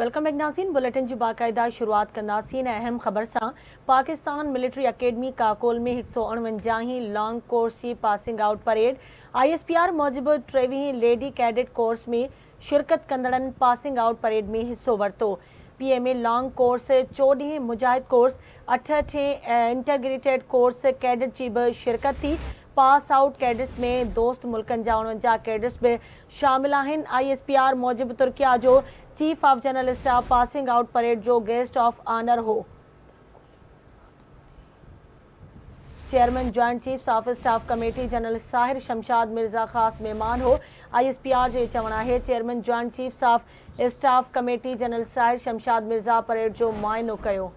Welcome back नाज़रीन। Bulletin की बाकायदा शुरुआत कंदासीं अहम ख़बर से। पाकिस्तान मिलिट्री अकेडमी काकोल में 149 लॉन्ग कोर्स की पासिंग आउट परेड। ISPR मूजिब 23 लेडी कैडेट कोर्स में शिरकत कंदड़न पासिंग आउट परेड में हिस्सो वरतो। PMA लॉन्ग कोर्स 14 मुजाहिद कोर्स 8 इंटीग्रेटेड कोर्स कैडेट की भी शिरकत थी। पास आउट कैडेट्स में दोस्त मुल्कन जा 49 कैडेट्स भी शामिल आहिन। ISPR मूजिब तुर्किया जो chief of general staff passing out parade जो गेस्ट ऑफ ऑनर हो। Chairman joint chief of staff committee general Sahir Shamshad Mirza खास मेहमान हो। ISPR जो चवण है chairman joint chief of staff committee general Sahir Shamshad Mirza parade जो मुआयनो कयो।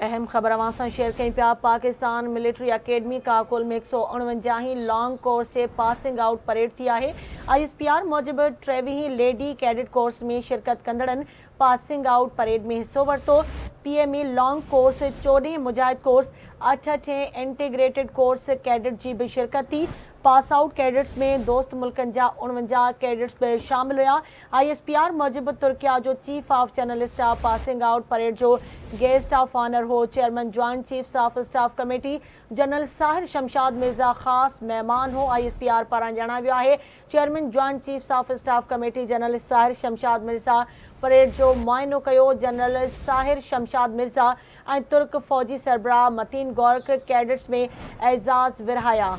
अहम खबर अवां सां शेयर कई पिया। पाकिस्तान मिलिट्री अकेडमी काकोल में 149 लॉन्ग कोर्स से पासिंग आउट परेड थी है। ISPR मूजिब 23 लेडी कैडेट कोर्स में शिरकत कंदड़न पासिंग आउट परेड में हिस्सो वरतो। PMA लॉन्ग कोर्स 14 मुजाहिद कोर्स 8 इंटीग्रेटेड कोर्स कैडेट की भी शिरकत थी। पास आउट कैडेट्स में दोस्त मुल्कन जा 49 कैडेट्स भी शामिल हुआ। ISPR मूजिब तुर्किया जो chief of general staff passing out parade जो गेस्ट ऑफ ऑनर हो। Chairman joint chief of staff committee general Sahir Shamshad Mirza खास मेहमान हो। ISPR पारां जणाव्यो है chairman joint chief of staff committee general Sahir Shamshad Mirza parade जो मुआयनो कयो। जनरल साहिर शमशाद मिर्जा तुर्क फौजी सरबराह मतीन गौरक कैडेट्स में एजाज विरहाया।